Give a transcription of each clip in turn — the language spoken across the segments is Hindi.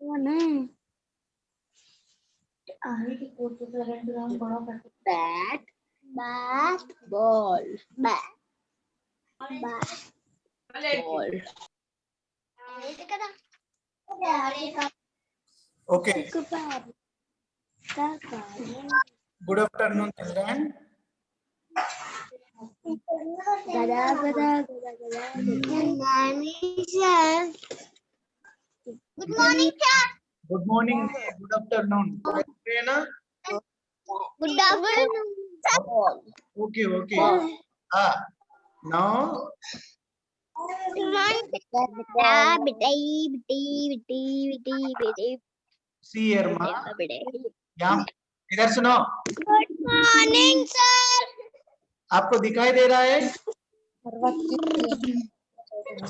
नहीं bat bat ball bat ball Okay. Good afternoon, children. गदा गदा गदा गदा good morning sir Good morning. Good afternoon. Okay, na? Good afternoon sir Okay, okay. Now बेटा बेटा बेटी बेटी बेटी बेटी बेटी see here, ma. बेटे यहाँ इधर सुनो. गुड मॉर्निंग सर आपको दिखाई दे रहा है?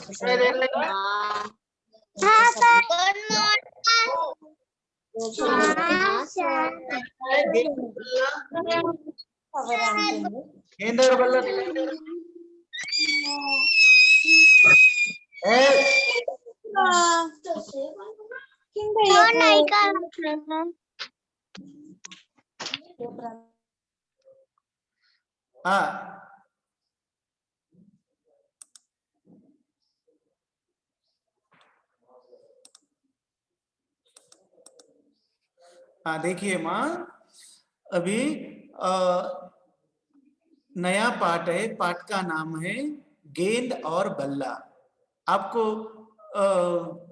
दिखाई दे रहा है? हाँ सर गुड मॉर्निंग गेंद और बल्ला दिखाई दे रहा है? नहीं कर हाँ. हाँ देखिए माँ, अभी नया पाठ है. पाठ का नाम है गेंद और बल्ला. आपको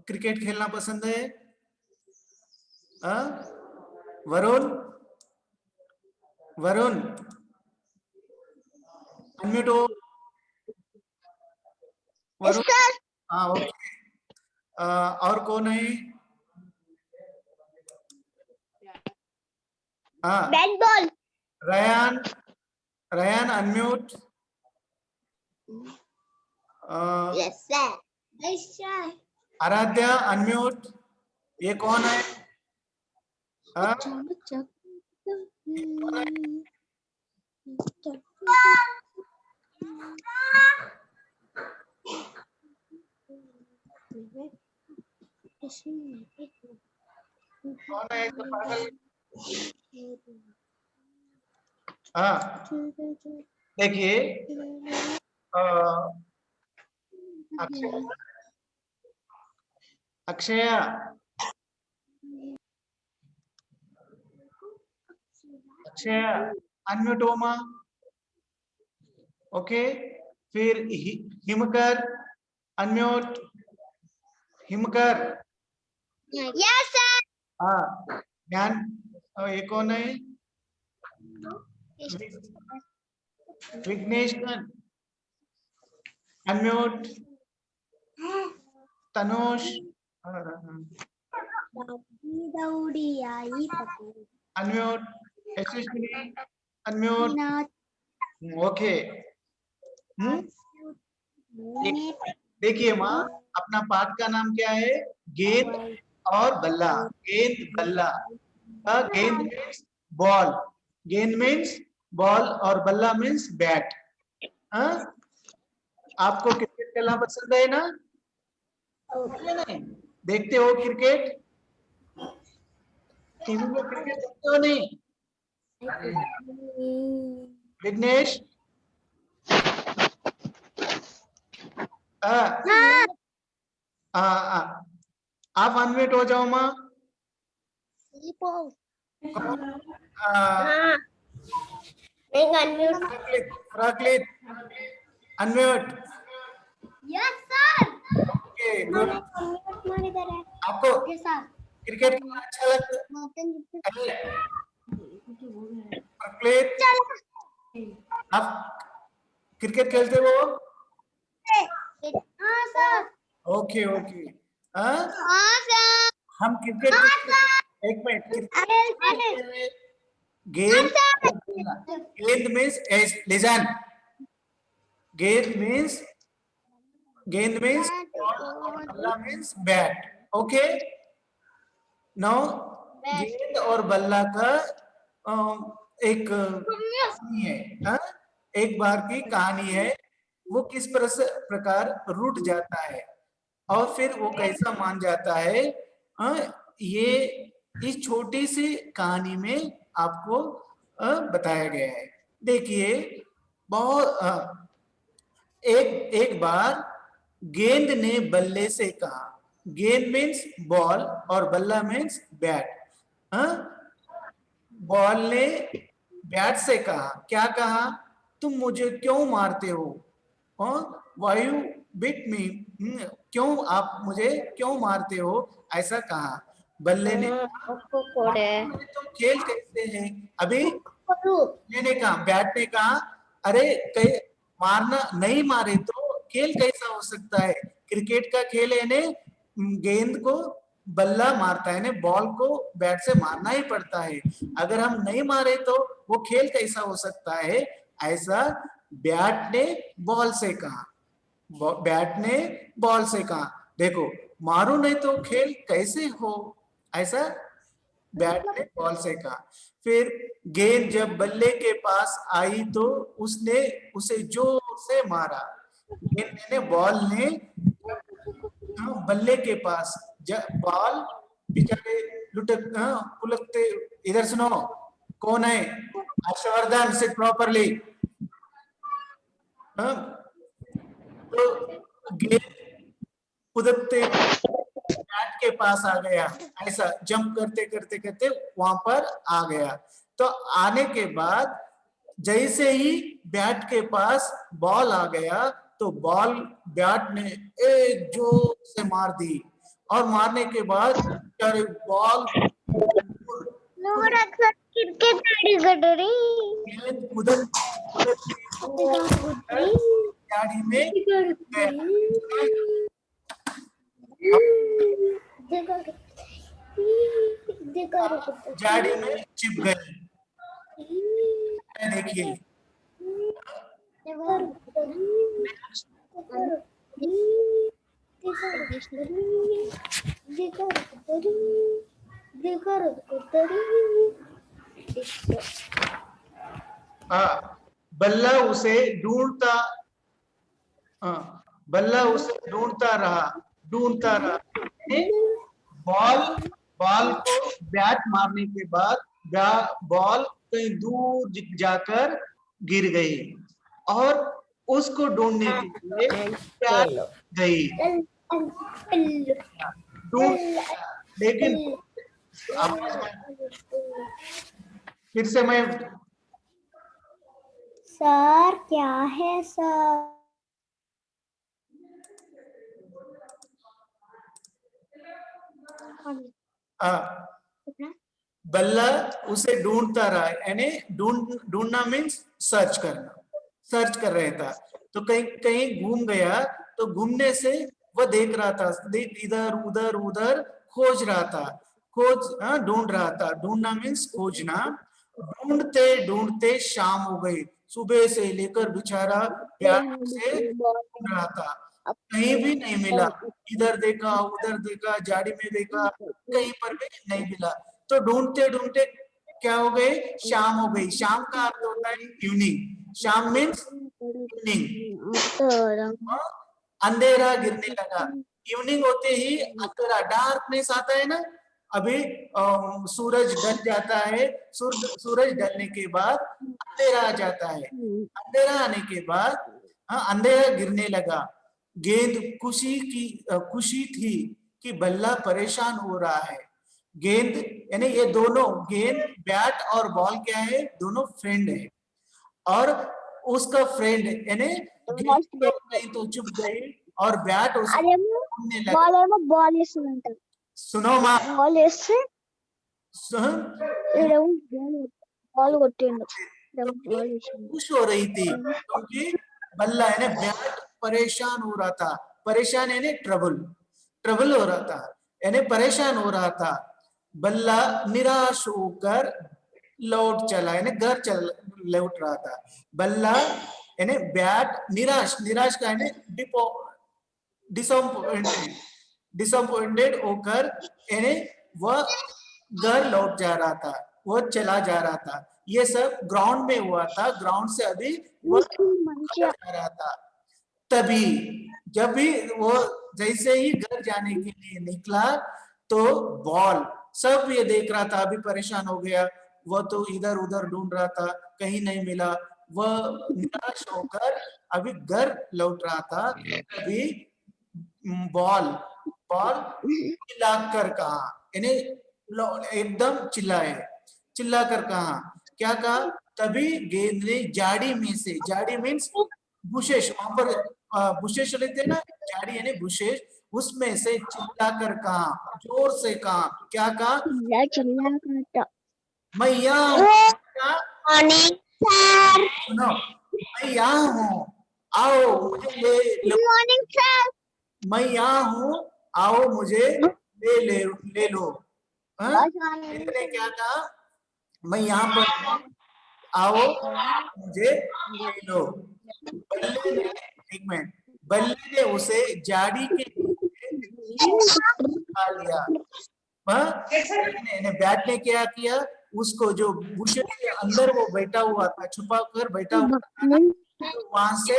क्रिकेट खेलना पसंद है? वरुण वरुण अनम्यूट हो. वरुण. हाँ ओके. और कौन है? हाँ bat ball Ryan. Ryan unmute. Yes sir yes sir Aaradhya unmute. ये कौन है? हाँ? कौन है तो पागल? हाँ देखिए अक्षय अक्षया अक्षया अनम्यूट हो मां. ओके. फिर हिमकर अनम्यूट. हिमकर. यस सर हाँ ध्यान. ये कौन है? विघ्नेश अनम्यूट. तनुष दौड़ी आई पकड़ अनम्यूट. यशस्विनी अनम्यूट. ओके. देखिए माँ, अपना पाठ का नाम क्या है? गेंद और बल्ला. गेंद बल्ला. गेंद मीन्स बॉल. गेंद मीन्स बॉल और बल्ला मीन्स बैट. आपको क्रिकेट खेलना पसंद है ना? नहीं देखते हो क्रिकेट? टीवी में क्रिकेट देखते हो नहीं? विघ्नेश आप अनम्यूट हो जाओ माँ. फ्राकलित unmute. Yes sir okay good. आपको क्रिकेट खेलना अच्छा लगता है? फ्राकलित आप क्रिकेट खेलते हो? हाँ सर ओके ओके. हाँ हाँ सर हम क्रिकेट एक मिनट. गेंद गेंद मीन्स लिसन. गेंद मीन्स बल्ला मीन्स बैट. ओके. नाउ गेंद और बल्ला का एक कहानी है. हाँ? एक बार की कहानी है. वो किस प्रकार रूठ जाता है और फिर वो कैसा मान जाता है ये इस छोटी सी कहानी में आपको बताया गया है। देखिए बहुत एक एक बार गेंद ने बल्ले से कहा, गेंद मीन्स बॉल और बल्ला मीन्स बैट। बॉल ने बैट से कहा, क्या कहा, तुम मुझे क्यों मारते हो, व्हाई यू बिट मी, क्यों आप मुझे क्यों मारते हो, ऐसा कहा। बल्ले ने तो खेल कैसे है, अभी बल्ले ने कहा, बैट ने कहा, अरे कहीं मारना नहीं मारे तो खेल कैसा हो सकता है, क्रिकेट का खेल है ने गेंद को बल्ला मारता है, बॉल को बैट से मारना ही पड़ता है, अगर हम नहीं मारे तो वो खेल कैसा हो सकता है, ऐसा बैट ने बॉल से कहा। बैट ने बॉल से कहा, देखो मारो नहीं तो खेल कैसे हो, ऐसा बैट ने बॉल से कहा। फिर गेंद जब बल्ले के पास आई तो उसने उसे जोर से मारा। गेंद ने बॉल ने बल्ले के पास बॉल बेचारे लुटक पुलकते, इधर सुनो, कौन है, हर्षवर्धन, सिट प्रॉपरली। तो गेंद कुदकते बैट के पास आ गया, ऐसा जंप करते करते करते वहां पर आ गया। तो आने के बाद जैसे ही बैट के पास बॉल आ गया तो बॉल बैट ने एक जोर से मार दी, और मारने के बाद बॉल गाड़ी में झाड़ी में चिप गई। देखिए बल्ला उसे ढूंढता, बल्ला उसे ढूंढता रहा। बॉल को बैट मारने के बाद बॉल कहीं दूर जाकर गिर गई, और उसको ढूंढने के लिए बैट गई, लेकिन फिर से मैं, सर क्या है सर, बल्ला उसे ढूंढता रहा, यानी ढूंढना मीन्स सर्च करना, सर्च कर रहा था। तो कहीं कहीं घूम गया, तो घूमने से वह देख रहा था, इधर उधर उधर खोज रहा था, ढूंढ रहा था, ढूंढना मीन्स खोजना। ढूंढते ढूंढते शाम हो गई, सुबह से लेकर बेचारा प्यार से ढूंढ रहा था, कहीं भी नहीं मिला, इधर देखा उधर देखा, झाड़ी में देखा, कहीं पर भी नहीं मिला। तो ढूंढते ढूंढते क्या हो गए, शाम हो गई। शाम का अर्थ होता है इवनिंग, शाम मीन्स इवनिंग, अंधेरा गिरने लगा। इवनिंग होते ही अंधेरा, डार्कनेस आता है ना, अभी सूरज ढल जाता है, सूरज ढलने के बाद अंधेरा आ जाता है, अंधेरा आने के बाद अंधेरा गिरने लगा। गेंद खुशी थी कि बल्ला परेशान हो रहा है। गेंद यानी ये दोनों, गेंद बैट और बॉल क्या है, दोनों फ्रेंड है, और उसका फ्रेंड यानी गेंद तो चुप गई और बैट उसको सुनो माँ, खुश हो रही थी क्योंकि बल्ला यानी बैट परेशान हो रहा था, परेशान यानी ट्रबल हो रहा था, यानी परेशान हो रहा था। बल्ला निराश होकर लौट चला, यानी घर लौट रहा था। बल्ला यानी बैट, निराश का यानी डिसअपॉइंटेड होकर यानी वह घर लौट जा रहा था, वह चला जा रहा था। ये सब ग्राउंड में हुआ था, ग्राउंड से अभी वह जा रहा था। तभी जब भी वो जैसे ही घर जाने के लिए निकला तो बॉल, सब ये देख रहा था, अभी परेशान हो गया, वह तो इधर उधर ढूंढ रहा था, कहीं नहीं मिला, वह निराश होकर अभी घर लौट रहा था, तभी बॉल बॉल चिल्लाकर कहा, यानी एकदम चिल्लाए, चिल्लाकर कहा, क्या कहा, तभी गेंद ने झाड़ी में से, झाड़ी मीन्स बुशेश, वहां पर बुशेश लेते हैं ना, झाड़ी यानी बुशेश, उसमें से चिल्लाकर कहा, जोर से कहा, क्या कहा, चिल्ला चिल्ला करता मैं यहाँ हूँ, मॉर्निंग सर सुनो, मैं यहाँ हूँ, आओ मुझे ले लो, गुड मॉर्निंग सर मैं यहाँ हूँ, आओ मुझे ले लो, हाँ? इसने क्या कहा, मैं यहाँ पर हूँ, आओ मुझे ले लो। बल्ले ने, एक मिनट, बल्ले ने उसे झाड़ी के नीचे उठा लिया, बैट ने क्या किया, उसको जो बुशे के अंदर वो बैठा हुआ था, छुपा कर बैठा हुआ था, तो वहां से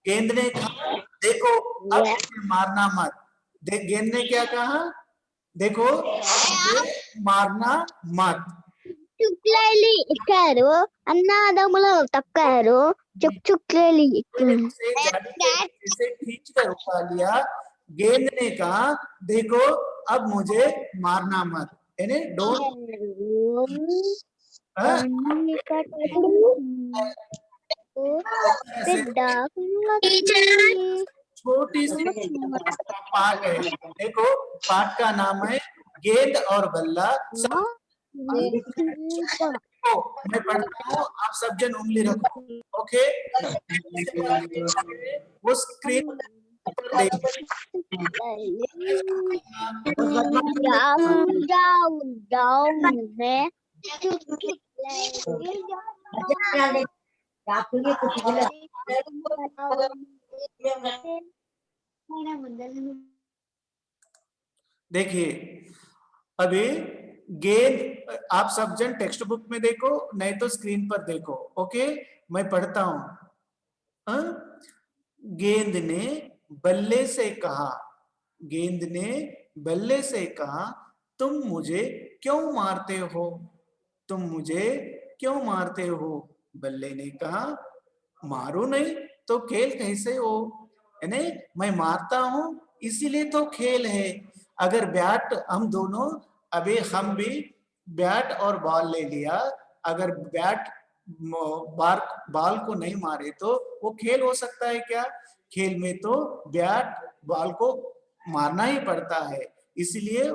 गेंद ने कहा, देखो अब मुझे मारना मत, गेंद ने क्या कहा, देखो मुझे मारना मत, चुकलेली करो अन्नादमुलो तक्करो चुक चुकलेली से झाड़ी के नीचे से खींचकर उठा लिया, गेंद ने कहा, देखो अब मुझे मारना मत, यानी डोंट, छोटी सी पाठ है, देखो पाठ का नाम है गेंद और बल्ला। मैं पढ़ता हूँ, आप सब जन उंगली रखो, ओके, वो स्क्रीन पर देखिए, अभी गेंद, आप सब जन टेक्स्ट बुक में देखो, नहीं तो स्क्रीन पर देखो, ओके, मैं पढ़ता हूं, गेंद ने बल्ले से कहा, गेंद ने बल्ले से कहा, तुम मुझे क्यों मारते हो, तुम मुझे क्यों मारते हो, बल्ले ने कहा, मारो नहीं तो खेल कैसे हो, यानी मैं मारता हूं इसीलिए तो खेल है, अगर बैट, हम दोनों, अभी हम भी बैट और बॉल ले लिया, अगर बैट बॉल को नहीं मारे तो वो खेल हो सकता है क्या, खेल में तो बैट बॉल को मारना ही पड़ता है, इसलिए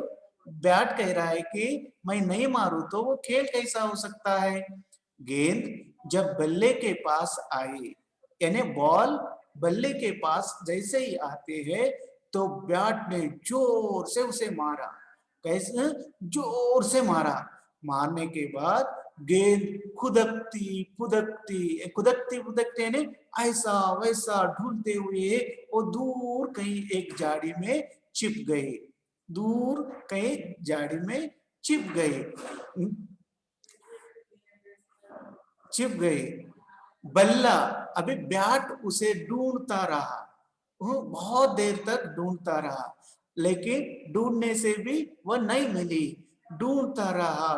बैट कह रहा है कि मैं नहीं मारूं तो वो खेल कैसा हो सकता है, गेंद जब बल्ले के पास आई, यानी बॉल बल्ले के पास जैसे ही आते हैं तो बैट ने जोर से उसे मारा, कैसे, जोर से मारा, मारने के बाद गेंद खुदकती खुदकती खुदकती खुदकती यानी ऐसा वैसा ढूंढते हुए वो दूर कहीं एक झाड़ी में छिप गई, दूर कहीं झाड़ी में छिप गई, छिप गई, बल्ला अभी बैट उसे ढूंढता रहा, वो बहुत देर तक ढूंढता रहा, लेकिन ढूंढने से भी वह नहीं मिली, ढूंढता रहा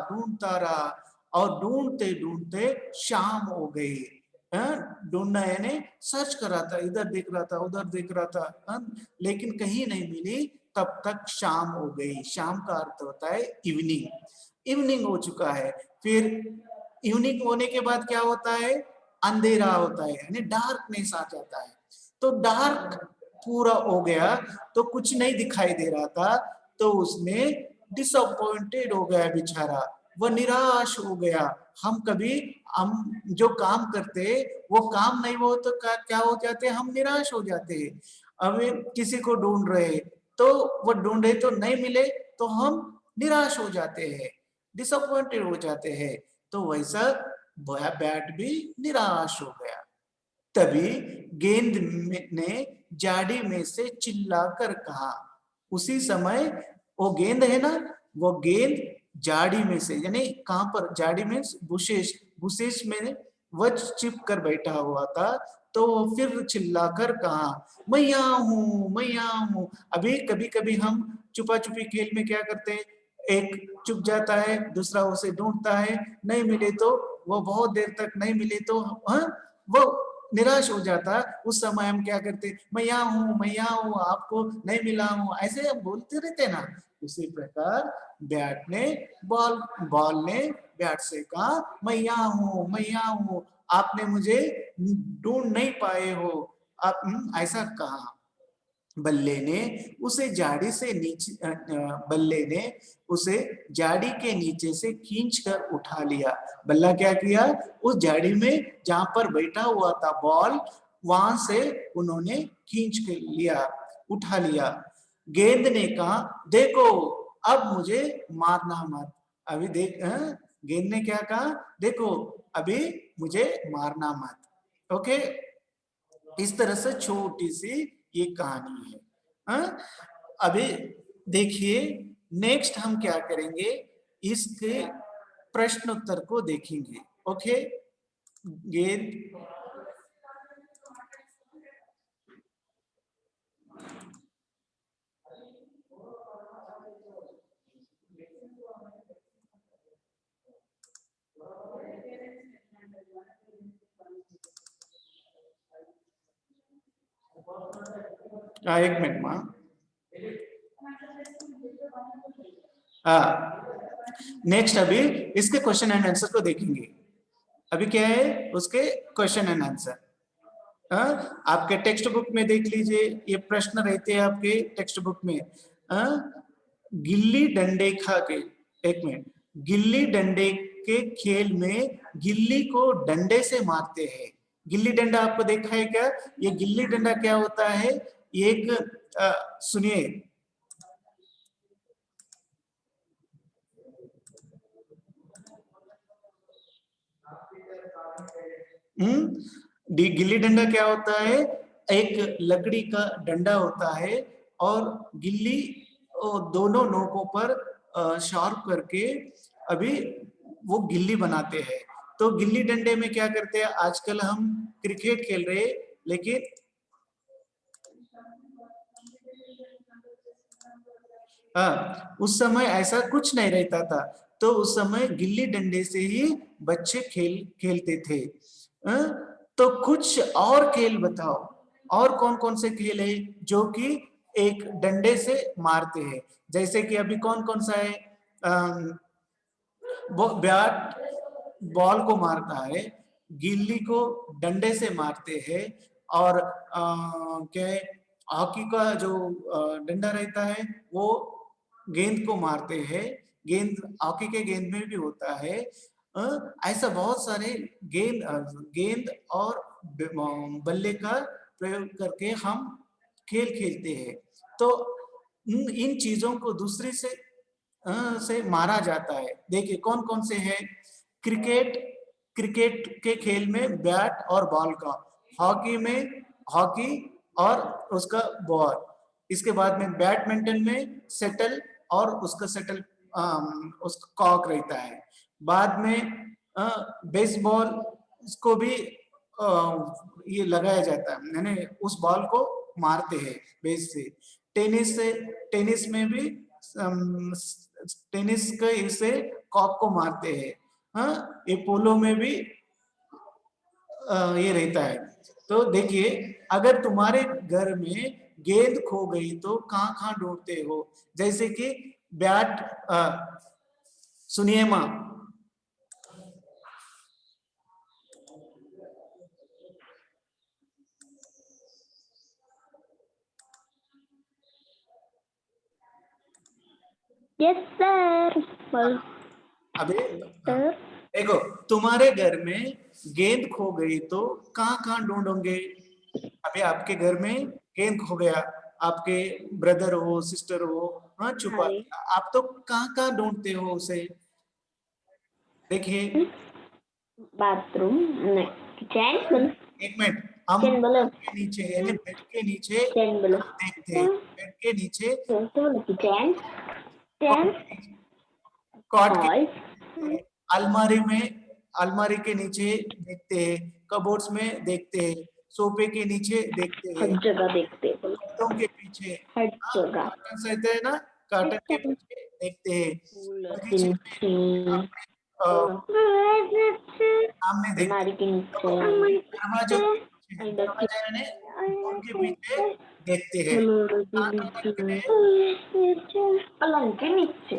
और ढूंढते ढूंढते शाम हो गई, ढूंढना यानी सर्च कर रहा था, इधर देख रहा था उधर देख रहा था, लेकिन कहीं नहीं मिली, तब तक शाम हो गई, शाम का अर्थ होता है इवनिंग, इवनिंग हो चुका है, फिर इवनिंग होने के बाद क्या होता है, अंधेरा होता है, यानी डार्कनेस आ जाता है, तो डार्क पूरा हो गया तो कुछ नहीं दिखाई दे रहा था, तो उसने डिसअपॉइंटेड हो गया बेचारा, वो निराश हो गया, हम कभी हम जो काम करते वो काम नहीं हो तो क्या हो जाते हैं, हम निराश हो जाते हैं, अब किसी को ढूंढ रहे तो वो ढूंढे तो नहीं मिले तो हम निराश हो जाते हैं, डिसअपॉइंटेड हो जाते हैं, तो वैसा बैट भी निराश हो गया, तभी गेंद ने झाड़ी में से चिल्लाकर कहा, उसी समय वो गेंद है ना, वो गेंद झाड़ी में से, यानी कहां पर, झाड़ी में बुशेश, बुशेश में वह छिप कर बैठा हुआ था, तो तो वो फिर चिल्लाकर कहा, मैं यहाँ हूँ, मैं यहाँ हूँ। अभी कभी कभी हम छुपा छुपी खेल में क्या करते हैं, एक चुप जाता है, दूसरा उसे ढूंढता है, नहीं मिले तो वो बहुत देर तक नहीं मिले तो वो निराश हो जाता। उस समय हम क्या करते, मैं यहाँ हूँ, मैं यहाँ हूँ, आपको नहीं मिला हूँ, ऐसे हम बोलते रहते ना। उसी प्रकार बैट ने बॉल ने बैट से कहा, मैं यहाँ हूँ, मैं यहाँ हूँ, आपने मुझे ढूंढ नहीं पाए हो, आप ऐसा कहा। बल्ले ने उसे झाड़ी से नीचे बल्ले ने उसे झाड़ी के नीचे से खींचकर उठा लिया। बल्ला क्या किया, उस झाड़ी में जहां पर बैठा हुआ था बॉल, वहां से उन्होंने खींच के लिया, उठा लिया। गेंद ने कहा, देखो अब मुझे मारना मत। अभी देख, गेंद ने क्या कहा, देखो अभी मुझे मारना मत। ओके, इस तरह से छोटी सी ये कहानी है। अभी देखिए नेक्स्ट हम क्या करेंगे, इसके प्रश्न उत्तर को देखेंगे। ओके, गेंद एक मिनट मां, नेक्स्ट अभी इसके क्वेश्चन एंड आंसर को देखेंगे। अभी क्या है उसके क्वेश्चन एंड आंसर, आपके टेक्स्ट बुक में देख लीजिए, ये प्रश्न रहते हैं आपके टेक्स्ट बुक में। गिल्ली डंडे खा के, एक मिनट, गिल्ली डंडे के खेल में गिल्ली को डंडे से मारते हैं। गिल्ली डंडा आपको देखा है क्या, ये गिल्ली डंडा क्या होता है, एक सुनिए, गिल्ली डंडा क्या होता है, एक लकड़ी का डंडा होता है और गिल्ली दोनों नोकों पर शार्प करके अभी वो गिल्ली बनाते हैं। तो गिल्ली डंडे में क्या करते हैं, आजकल हम क्रिकेट खेल रहे हैं, लेकिन उस समय ऐसा कुछ नहीं रहता था, तो उस समय गिल्ली डंडे से ही बच्चे खेलते थे। तो कुछ और खेल बताओ, और कौन कौन से खेल है जो कि एक डंडे से मारते हैं, जैसे कि अभी कौन कौन सा है, बैट बॉल को मारता है, गिल्ली को डंडे से मारते हैं, और क्या है, हॉकी का जो डंडा रहता है वो गेंद को मारते हैं। गेंद हॉकी के गेंद में भी होता है। ऐसा बहुत सारे गेंद और बल्ले का प्रयोग करके हम खेल खेलते हैं। तो इन चीजों को दूसरे से मारा जाता है। देखिए कौन कौन से हैं, क्रिकेट, क्रिकेट के खेल में बैट और बॉल का, हॉकी में हॉकी और उसका बॉल, इसके बाद में बैडमिंटन में सेटल और उसका सेटल उसका कॉक रहता है। बाद में बेसबॉल को भी ये लगाया जाता है, यानी उस बॉल को मारते हैं बेस से। टेनिस में भी टेनिस के इसे कॉक को मारते हैं। ये पोलो में भी ये रहता है। तो देखिए अगर तुम्हारे घर में गेंद खो गई तो कहाँ कहाँ ढूंढते हो, जैसे कि बैट, सुनिए माँ, यस सर। अभी देखो तुम्हारे घर में गेंद खो गई तो कहाँ कहाँ ढूंढोगे। अभी आपके घर में गेंद खो गया, आपके ब्रदर हो सिस्टर हो, हाँ छुपा, आप तो कहाँ कहाँ ढूंढते हो उसे। देखिए बाथरूम, किचन, एक मिनट, हम किचन के नीचे यानी बेड के नीचे बोलो, देखते हैं, बेड के नीचे किचन, कॉट के अलमारी में, अलमारी के नीचे देखते हैं, कबोर्ड्स में देखते हैं, सोफे के नीचे देखते हैं, हर जगह देखते हैं, पर्दों के पीछे, हर जगह कर्टन रहते हैं ना, कर्टन के पीछे देखते हैं, बगीचे में सामने देखते अलमारी के नीचे, हैं, दरवाजे यानी उनके पीछे देखते हैं, पलंग के नीचे,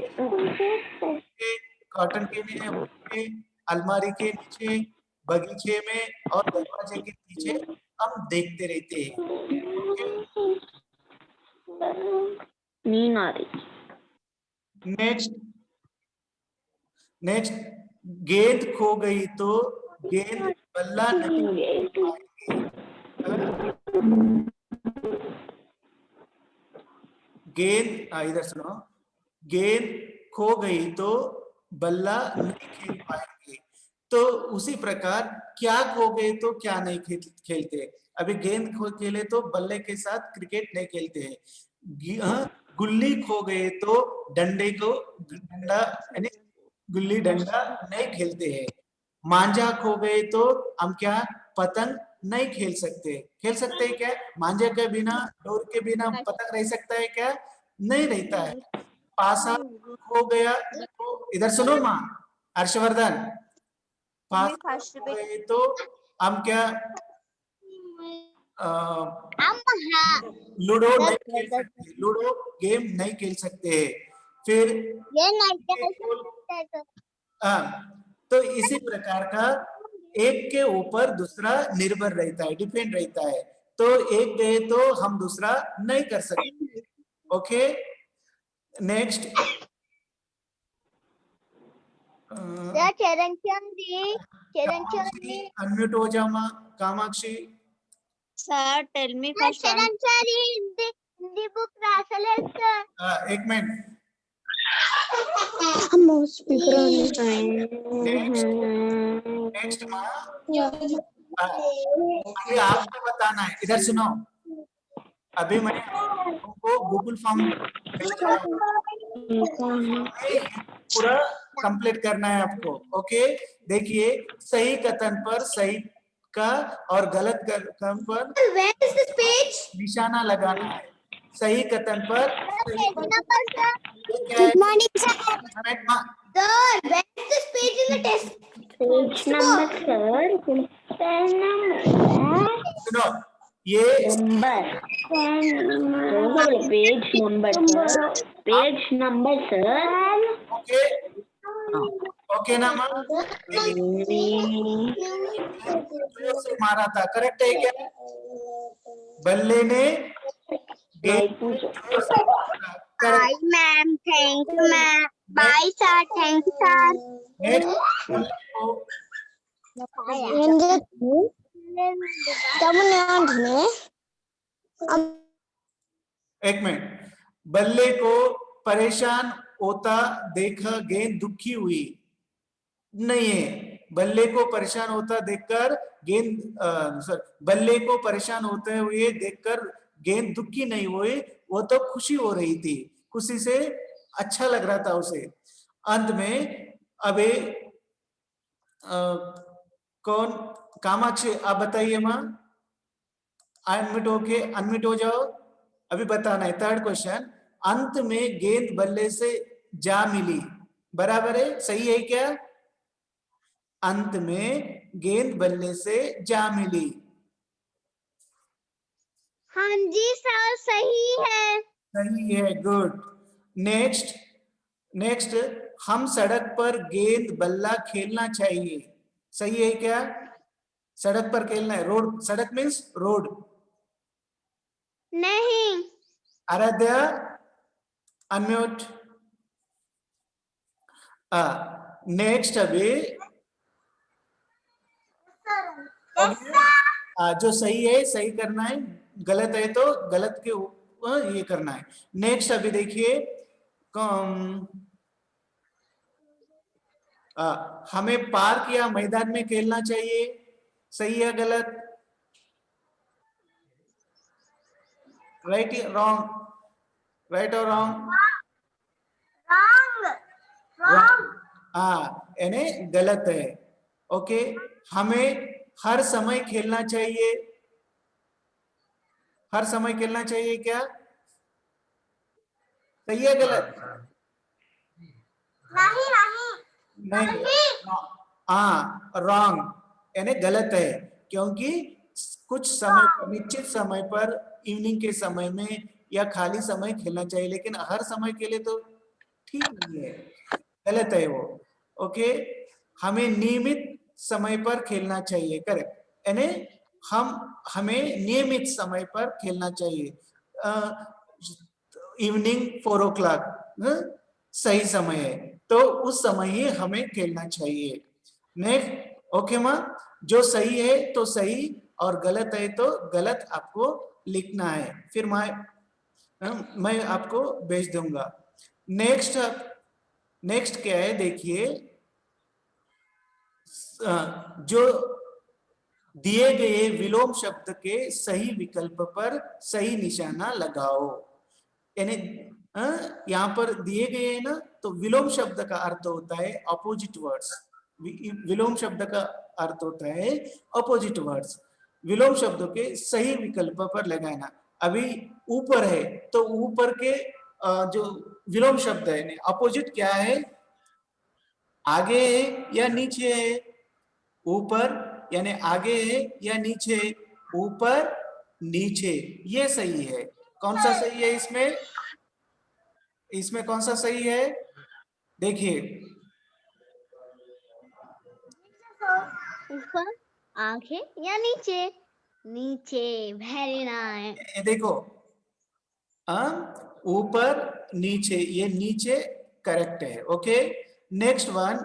कॉटन के नीचे, अलमारी के नीचे, बगीचे में और दरवाजे के पीछे हम देखते रहते हैं। नींद आ रही। नेक्स्ट गेंद खो गई तो गेंद बल्ला नहीं पाएंगे। इधर सुनो, गेंद खो गई तो बल्ला नहीं खेल पाएंगे। तो उसी प्रकार क्या खो गए तो क्या नहीं खेलते। अभी गेंद खो खेले तो बल्ले के साथ क्रिकेट नहीं खेलते हैं। गुल्ली खो गए तो डंडे को डंडा यानी गुल्ली डंडा नहीं खेलते हैं। मांझा खो गए तो हम क्या पतंग नहीं खेल सकते। खेल सकते हैं क्या? मांझे के बिना, डोर के बिना पतंग रह सकता है क्या? नहीं रहता है। पासा खो गया तो इधर सुनो माँ हर्षवर्धन, पासा खो गए तो हम क्या लूडो नहीं खेल सकते, लूडो गेम नहीं खेल सकते हैं। फिर तो इसी प्रकार का एक के ऊपर दूसरा निर्भर रहता है, डिपेंड रहता है। तो एक गए तो हम दूसरा नहीं कर सकते। ओके, नेक्स्ट अनम्यूट हो जाओ माँ Kamakshi. Sir, tell me first one. Hindi book translate. एक मिनट, नेक्स्ट माँ अभी आपको बताना है। इधर सुनो, अभी मैं तुमको गूगल फॉर्म पूरा कंप्लीट करना है आपको। ओके, देखिए सही कथन पर सही का और गलत कथन पर निशाना लगाना है। सही कथन पर Good morning, sir. Page number sir, सुनो ये page number sir. Okay okay ना माँ, से मारा था, करेक्ट है क्या? बल्ले ने Hi, ma'am. Thank you, ma'am. Bye, sir. Thank you, sir. एक मिनट, बल्ले को परेशान होता देखा गेंद दुखी हुई। नहीं है, बल्ले को परेशान होता देखकर बल्ले को परेशान होते हुए देखकर गेंद दुखी नहीं हुई, वो तो खुशी हो रही थी, खुशी से अच्छा लग रहा था उसे। अंत में अबे कौन कामाक्षी आप बताइए माँ, अनम्यूट हो जाओ, अभी बताना है। थर्ड क्वेश्चन, अंत में गेंद बल्ले से जा मिली, बराबर है, सही है क्या? अंत में गेंद बल्ले से जा मिली। हाँ जी सर, सही है। सही है, गुड। नेक्स्ट हम सड़क पर गेंद बल्ला खेलना चाहिए, सही है क्या? सड़क पर खेलना है, रोड, सड़क मीन्स रोड। नहीं। आराध्या अनम्यूट। नेक्स्ट अभी जो सही है सही करना है, गलत है तो गलत के ऊपर ये करना है। नेक्स्ट अभी देखिए, हमें पार्क या मैदान में खेलना चाहिए, सही है गलत? राइट रॉन्ग, राइट और रॉन्ग? हाँ, यानी गलत है। ओके, हमें हर समय खेलना चाहिए, हर समय खेलना चाहिए क्या? सही है गलत? नहीं, हाँ रॉन्ग, यानी गलत है, क्योंकि कुछ समय पर, निश्चित समय पर, इवनिंग के समय में या खाली समय खेलना चाहिए, लेकिन हर समय के लिए तो ठीक नहीं है, गलत है वो। ओके, हमें नियमित समय पर खेलना चाहिए, करेक्ट, यानी हमें नियमित समय पर खेलना चाहिए। इवनिंग 4 o'clock सही समय है, तो उस समय ही हमें खेलना चाहिए। नेक्स्ट, ओके माँ, जो सही है तो सही और गलत है तो गलत आपको लिखना है, फिर मैं आपको भेज दूंगा। नेक्स्ट क्या है देखिए, जो दिए गए विलोम शब्द के सही विकल्प पर सही निशाना लगाओ, यानी यहाँ पर दिए गए हैं ना, तो विलोम शब्द का अर्थ होता है अपोजिट वर्ड्स। विलोम शब्द का अर्थ होता है अपोजिट वर्ड्स, विलोम शब्दों के सही विकल्प पर लगाना। अभी ऊपर है तो ऊपर के जो विलोम शब्द है अपोजिट क्या है, आगे है या नीचे है? ऊपर यानी आगे है या नीचे? ऊपर नीचे, ये सही है। कौन सा सही है इसमें? इसमें कौन सा सही है देखिए, ऊपर, आगे या नीचे? नीचे, वेरी नाइस। ये देखो, ऊपर नीचे, ये नीचे करेक्ट है। ओके, नेक्स्ट वन,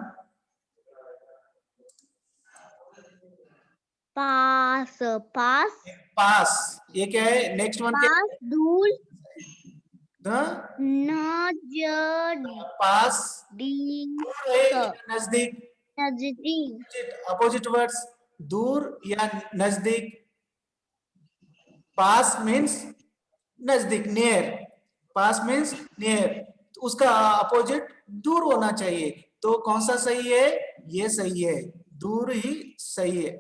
पास, पास, पास, ये क्या है? नेक्स्ट वन क्या पास, दूर, है? नजदीक, पास नजदीक, नजदीक, अपोजिट वर्ड्स, दूर या नजदीक। पास मीन्स नजदीक, नियर, पास मीन्स नियर, तो उसका अपोजिट दूर होना चाहिए, तो कौन सा सही है? ये सही है, दूर ही सही है।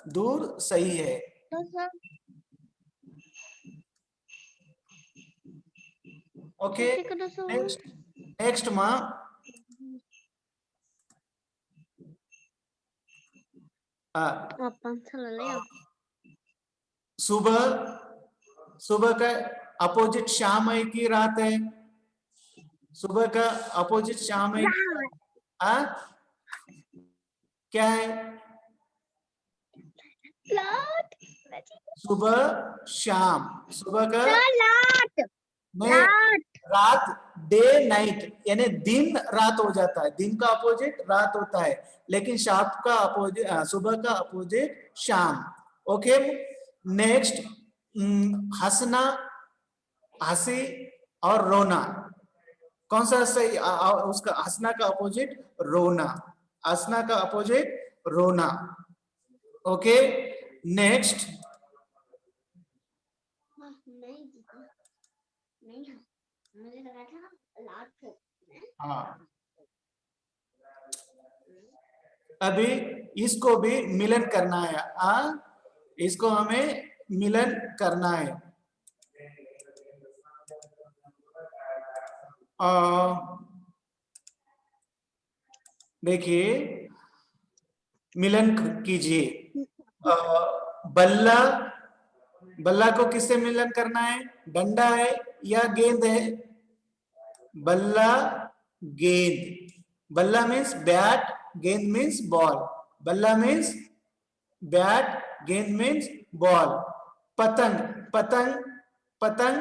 दूर सही है। तो सर ओके, कैसे करो सर? नेक्स्ट माँ, अपन चला ले। सुबह, सुबह का अपोजिट शाम है कि रात है? सुबह का अपोजिट शाम है, क्या है? लाट, सुबह शाम, सुबह का लाट, नहीं, लाट, रात, डे नाइट, यानी दिन रात हो जाता है, दिन का अपोजिट रात होता है, लेकिन शाम का अपोजिट, सुबह का अपोजिट शाम। ओके, नेक्स्ट, हंसना, हंसी और रोना, कौन सा सही? उसका हंसना का अपोजिट रोना, हंसना का अपोजिट रोना। ओके, नेक्स्ट, नहीं, नहीं, मुझे लगा था लाट। हाँ, अभी इसको भी मिलन करना है, इसको हमें मिलन करना है। देखिए, मिलन कीजिए। बल्ला, बल्ला को किससे मिलन करना है? डंडा है या गेंद है? बल्ला, गेंद, बल्ला मीन्स बैट, गेंद मीन्स बॉल, बल्ला मीन्स बैट, गेंद मीन्स बॉल। पतंग, पतंग, पतंग,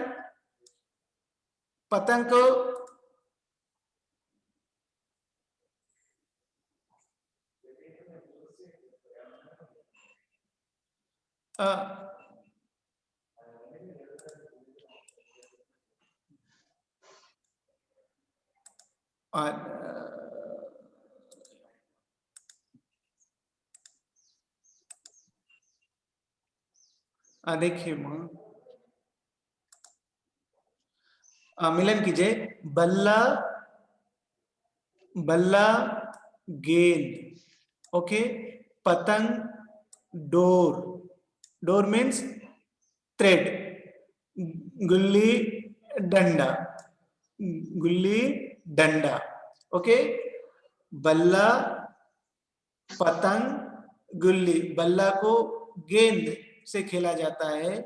पतंग को देखिए मां, मिलन कीजिए। बल्ला, बल्ला, गेंद, ओके, पतंग, door, door means thread, gulli danda, gulli danda, okay. बल्ला, पतंग, गुल्ली। बल्ला को गेंद से खेला जाता है,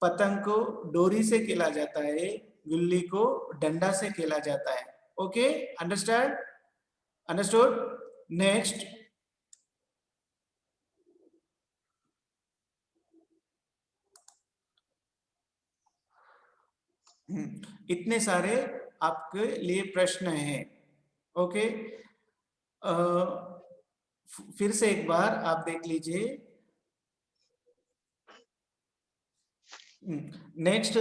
पतंग को डोरी से खेला जाता है, गुल्ली को डंडा से खेला जाता है। Okay, understand, understood. नेक्स्ट, इतने सारे आपके लिए प्रश्न हैं। ओके, फिर से एक बार आप देख लीजिए। नेक्स्ट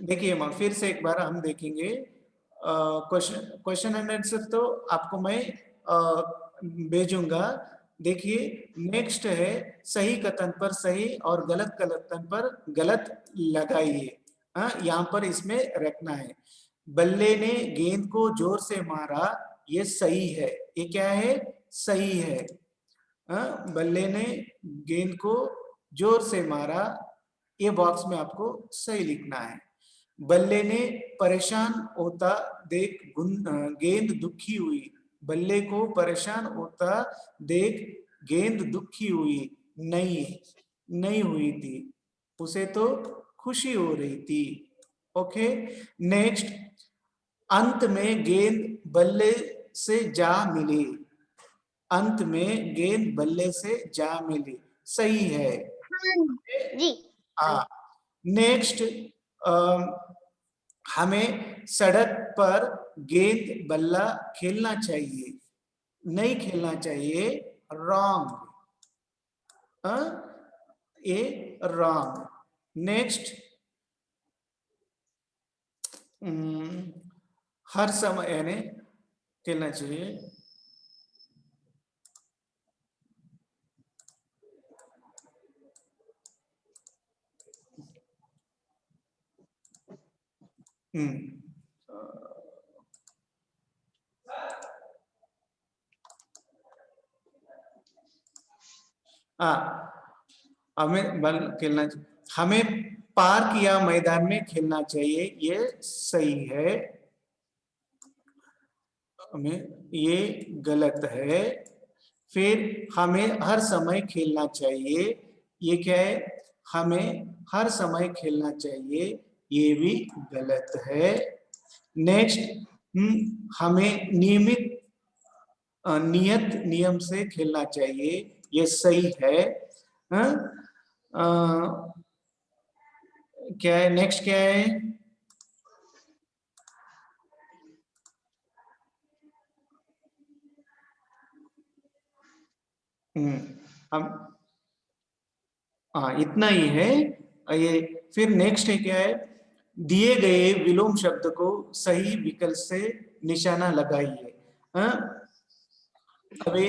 देखिए, फिर से एक बार हम देखेंगे क्वेश्चन एंड आंसर, तो आपको मैं भेजूंगा। देखिए, नेक्स्ट है सही कथन पर सही और गलत कथन पर गलत लगाइए। यहाँ पर इसमें रखना है। बल्ले ने गेंद को जोर से मारा, ये सही है। ये क्या है? सही है। बल्ले ने गेंद को जोर से मारा, ये बॉक्स में आपको सही लिखना है। बल्ले ने परेशान होता देख गेंद दुखी हुई। बल्ले को परेशान होता देख गेंद दुखी हुई नहीं हुई थी, उसे तो खुशी हो रही थी। ओके, नेक्स्ट, अंत में गेंद बल्ले से जा मिली। अंत में गेंद बल्ले से जा मिली, सही है जी। नेक्स्ट, हमें सड़क पर गेंद बल्ला खेलना चाहिए, नहीं खेलना चाहिए, रॉन्ग, ये रॉन्ग। नेक्स्ट, हर समय यानी खेलना चाहिए, हमें बल खेलना, हमें पार्क या मैदान में खेलना चाहिए, ये सही है। हमें, ये गलत है। फिर हमें हर समय खेलना चाहिए, ये क्या है? हमें हर समय खेलना चाहिए, ये भी गलत है। नेक्स्ट, हमें नियत नियम से खेलना चाहिए, ये सही है। क्या है? नेक्स्ट क्या है? हम, इतना ही है ये। फिर नेक्स्ट है क्या है? दिए गए विलोम शब्द को सही विकल्प से निशाना लगाइए। अभी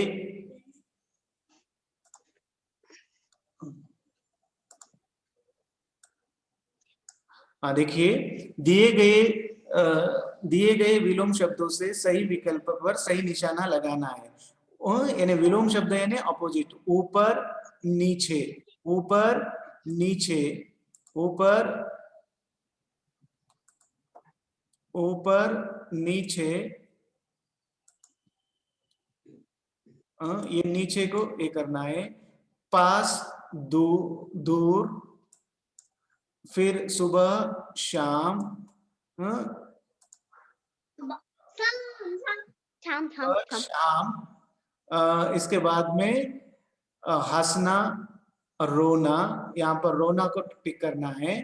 देखिए, दिए गए विलोम शब्दों से सही विकल्प पर सही निशाना लगाना है। यानी विलोम शब्द यानी अपोजिट, ऊपर नीचे, ऊपर नीचे, ऊपर ऊपर नीचे, ये नीचे को ये करना है। पास, दूर, फिर सुबह शाम, शाम, इसके बाद में हंसना, रोना, यहाँ पर रोना को टिक करना है।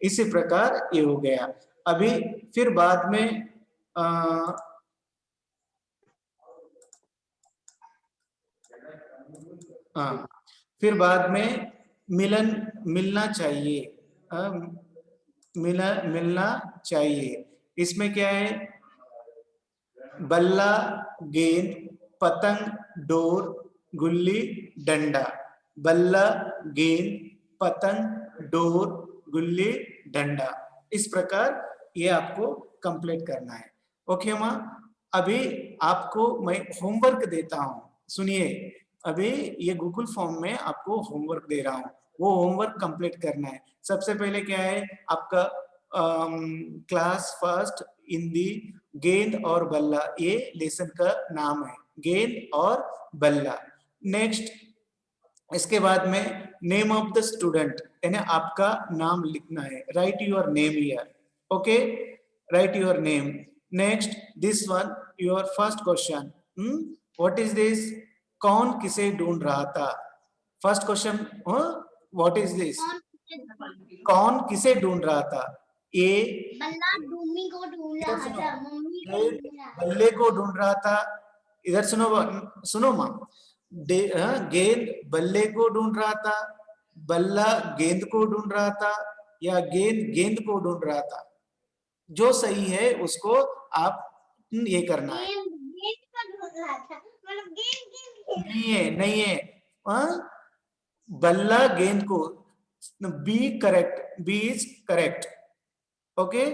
इसी प्रकार ये हो गया। अभी फिर बाद में फिर बाद में मिलना चाहिए, मिलना चाहिए। इसमें क्या है? बल्ला गेंद, पतंग डोर, गुल्ली डंडा। बल्ला गेंद, पतंग डोर, गुल्ली डंडा। इस प्रकार ये आपको कंप्लीट करना है। ओके माँ, अभी आपको मैं होमवर्क देता हूं, सुनिए। अभी ये गूगल फॉर्म में आपको होमवर्क दे रहा हूँ, वो होमवर्क कंप्लीट करना है। सबसे पहले क्या है आपका क्लास फर्स्ट हिंदी गेंद और बल्ला, ये लेसन का नाम है, गेंद और बल्ला। नेक्स्ट इसके बाद में नेम ऑफ द स्टूडेंट, यानी आपका नाम लिखना है, right your name here, okay, right your name. Next this one your first question, what is this, कौन किसे ढूंढ रहा था, first question, what is this, कौन किसे ढूंढ रहा था, ए बल्ला मम्मी को ढूंढ इधर रहा सुनो, था, मम्मी को गेंद ढूंढ रहा था। बल्ले को ढूंढ रहा था, इधर सुनो, सुनो माँ, गेंद बल्ले को ढूंढ रहा था, बल्ला गेंद को ढूंढ रहा था, या गेंद गेंद को ढूंढ रहा था, जो सही है उसको आप ये करना है। गेंद गेंद को ढूंढ रहा था, मतलब गेंद गेंद नहीं है, नहीं है, बल्ला गेंद को, B correct, B is correct, okay,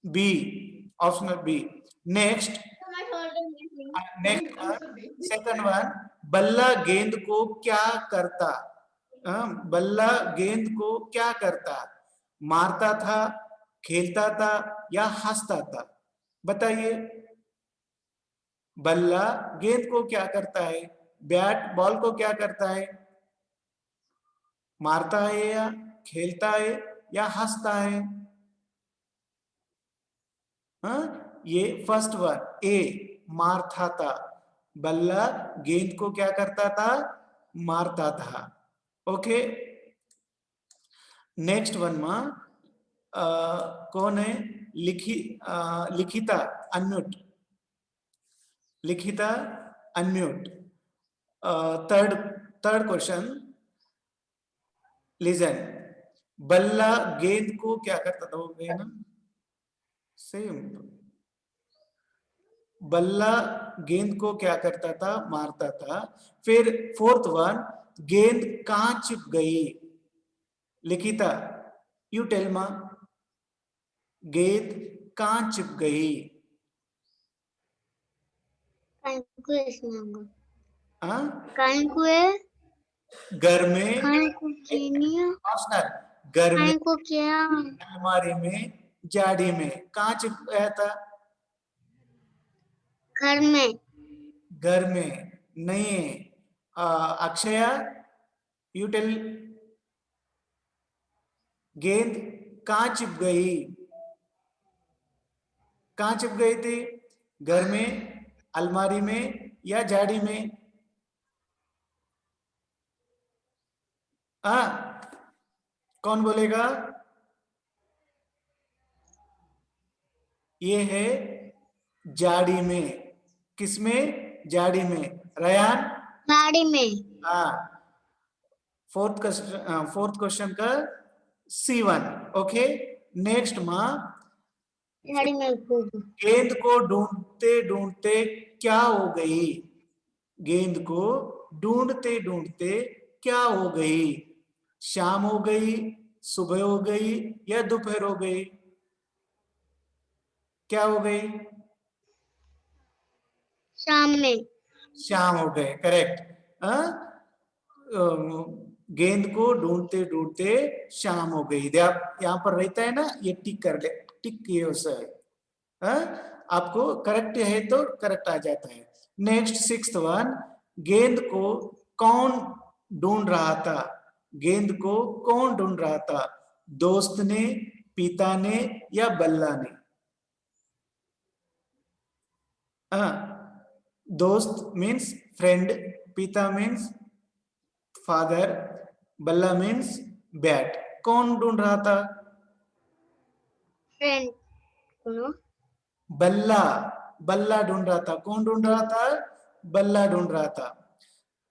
B, optional B. Next मैं छोड़ दूंगी। नेक्स्ट सेकंड वन, बल्ला गेंद को क्या करता, बल्ला गेंद को क्या करता, मारता था, खेलता था या हंसता था, बताइए। बल्ला गेंद को क्या करता है, बैट बॉल को क्या करता है, मारता है या खेलता है या हंसता है, ये फर्स्ट वन ए, मारता था, बल्ला गेंद को क्या करता था, मारता था, ओके। नेक्स्ट वन मां कौन है, लिखिता अनम्यूट, लिखिता अनम्यूट। थर्ड थर्ड क्वेश्चन, लिजन, बल्ला गेंद को क्या करता था, वो गए ना, सेम, बल्ला गेंद को क्या करता था, मारता था। फिर फोर्थ वन, गेंद कहां चिप गई, लिखिता यू टेल मा, गेंद कहां चिप गई, हाँ, घर में, ऑप्शनल, घर में, को क्या अलमारी में, जाड़ी में, कहां चिप गया था, घर में, घर में नहीं है, अक्षया यू टेल, गेंद कहां चिप गई, कहां चिप गई थी, घर में, अलमारी में या जाड़ी में, कौन बोलेगा, ये है जाड़ी में, किसमें, जाड़ी में, रयान, गाड़ी में, हाँ, फोर्थ क्वेश्चन का C1, ओके। नेक्स्ट माँ, गाड़ी में खूब गेंद को ढूंढते ढूंढते क्या हो गई, गेंद को ढूंढते ढूंढते क्या हो गई, शाम हो गई, सुबह हो गई या दोपहर हो गई, क्या हो गई, शाम में, शाम हो गए, करेक्ट। गेंद को ढूंढते ढूंढते शाम हो गई, आप यहाँ पर रहता है ना, ये टिक कर ले, टिक किए उसे, आपको करेक्ट है तो करेक्ट आ जाता है। नेक्स्ट सिक्स्थ वन, गेंद को कौन ढूंढ रहा था, गेंद को कौन ढूंढ रहा था, दोस्त ने, पिता ने या बल्ला ने, दोस्त मीन्स फ्रेंड, पिता मीन्स फादर, बल्ला मीन्स बैट, कौन ढूंढ रहा था, फ्रेंड सुनो, बल्ला, बल्ला ढूंढ रहा था, कौन ढूंढ रहा था, बल्ला ढूंढ रहा था,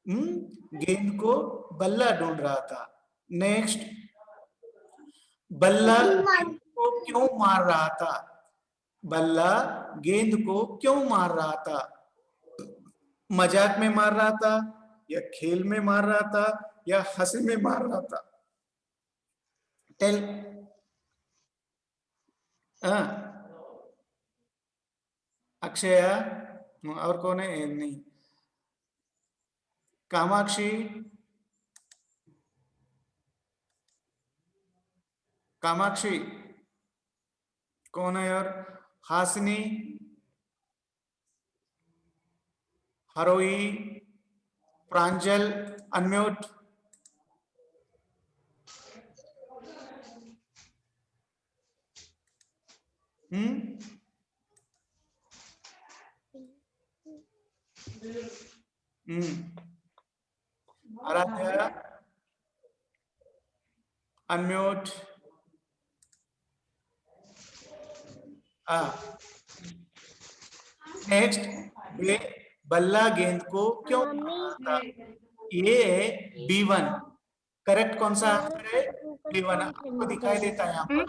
गेंद को बल्ला ढूंढ रहा था। नेक्स्ट, बल्ला गेंद को क्यों मार रहा था, बल्ला गेंद को क्यों मार रहा था, मजाक में मार रहा था या खेल में मार रहा था या हंसी में मार रहा था, टेल, अक्षया और कौन है, नहीं, कामाक्षी, कामाक्षी कौन है यार? हासिनी, हरोई, प्रांजल, अनम्यूट। आराध्या, अनम्यूट। नेक्स्ट, बल्ला गेंद को क्यों मारता? ये है B1। करेक्ट कौन सा आंसर है? B1 आपको दिखाई देता है यहाँ पर,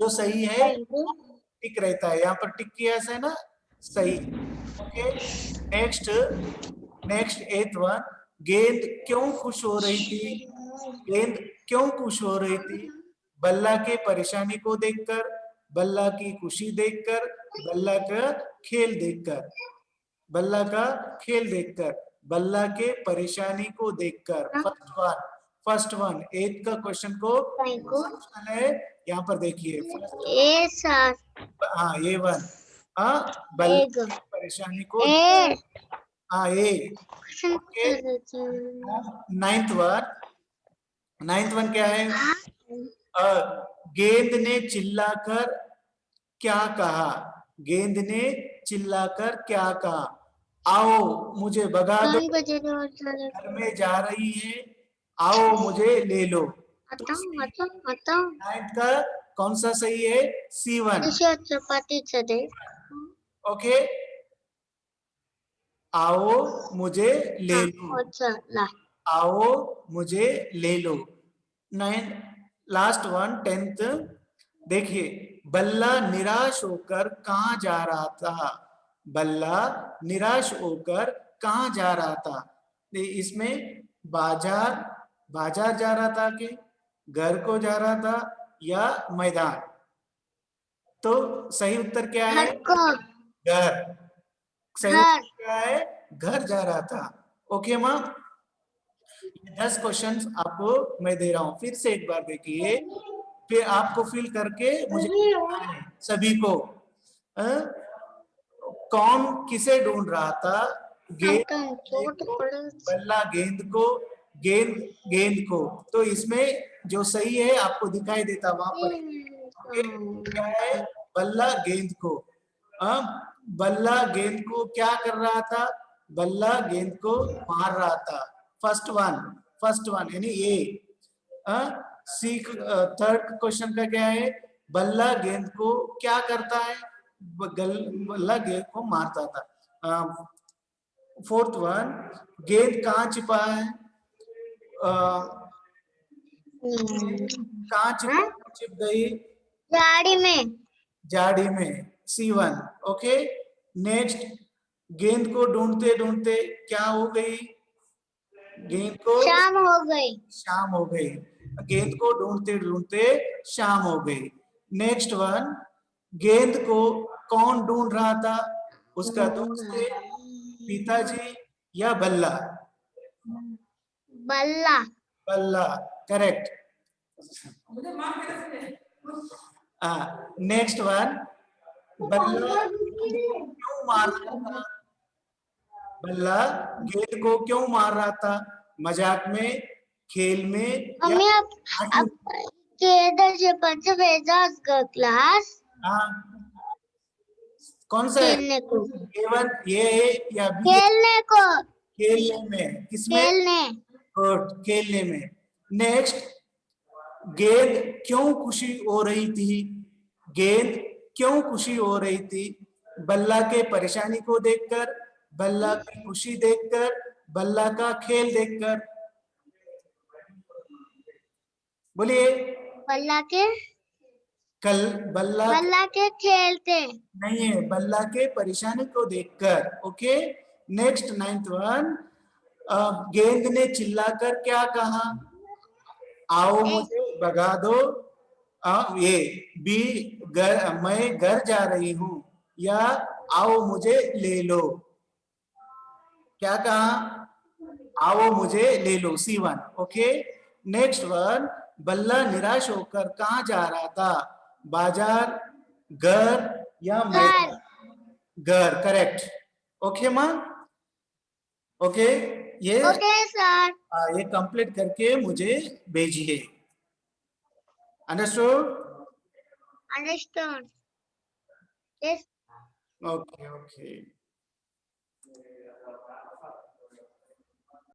जो सही है टिक रहता है, यहाँ पर टिक किया है ना, सही। Okay, next, next 8th one, गेंद क्यों खुश हो रही थी? गेंद क्यों खुश हो रही थी? बल्ला के परेशानी को देखकर, बल्ला की खुशी देखकर, बल्ला का खेल देखकर। बल्ला का खेल देखकर, बल्ला के परेशानी को देखकर। फर्स्ट वन 8th का क्वेश्चन को ऑप्शन है, यहाँ पर देखिए। हाँ, ये वन, हाँ, बल्ला की परेशानी को, हाँ, ये। ओके, 9th वन क्या है? गेंद ने चिल्लाकर क्या कहा? गेंद ने चिल्लाकर क्या कहा? आओ मुझे भगा दो, घर में जा रही है, आओ मुझे ले लो। तो 9th का कौन सा सही है? C1। ओके, आओ मुझे ले लो, आओ मुझे ले लो। 9 लास्ट वन 10th देखिए, बल्ला निराश होकर कहाँ जा रहा था? बल्ला निराश होकर कहाँ जा रहा था? इसमें बाजार, बाजार जा रहा था कि घर को जा रहा था या मैदान? तो सही उत्तर क्या है? घर। सही उत्तर क्या है? घर जा रहा था। ओके माँ, 10 क्वेश्चंस आपको मैं दे रहा हूं, फिर से एक बार देखिए, फिर आपको फिल करके मुझे सभी को कौन किसे ढूंढ रहा था? गेंद, बल्ला गेंद को, गेंद गेंद को। तो इसमें जो सही है आपको दिखाई देता वहां पर। क्या है? बल्ला गेंद को। बल्ला गेंद को क्या कर रहा था? बल्ला गेंद को मार रहा था। फर्स्ट वन यानी ए। सी 3rd क्वेश्चन का क्या है? बल्ला गेंद को क्या करता है? बल्ला गेंद को मारता था। 4th वन, गेंद कहाँ छिपा है? कहाँ छिप गई? झाड़ी में। झाड़ी में, C1। ओके, नेक्स्ट, गेंद को ढूंढते ढूंढते क्या हो गई? गेंद को शाम हो गई। शाम हो गई। गेंद को ढूंढते ढूंढते शाम हो गई। नेक्स्ट वन, गेंद को कौन ढूंढ रहा था? उसका दोस्त, पिताजी या बल्ला? बल्ला। बल्ला, करेक्ट। नेक्स्ट वन, बल्ला क्यों मार रहा था? बल्ला गेंद को क्यों मार रहा था? मजाक में, खेल में, मम्मी अब किधर से पंच भेजा क्लास? हाँ, कौन सा है? खेलने को। A1 ये है या B? खेलने को। खेलने में, किसमें? खेलने। गुड, खेलने में। नेक्स्ट, गेंद क्यों खुशी हो रही थी? गेंद क्यों खुशी हो रही थी? बल्ला के परेशानी को देखकर, बल्ला की खुशी देखकर, बल्ला का खेल देखकर? बोलिए। बल्ला के, बल्ला के खेलते नहीं है, बल्ला के परेशानी को देखकर। ओके, नेक्स्ट 9th वन, गेंद ने चिल्लाकर क्या कहा? आओ मुझे भगा दो। ये बी, मैं घर जा रही हूँ, या आओ मुझे ले लो? क्या कहा? आओ मुझे ले लो, C1. ओके, नेक्स्ट वन, बल्ला निराश होकर कहाँ जा रहा था? बाजार, घर या मैदान? घर, करेक्ट. ओके माँ, ओके. ये ओके सर. ये कंप्लीट करके मुझे भेजिए. Understood? Understood. Yes. Okay, okay.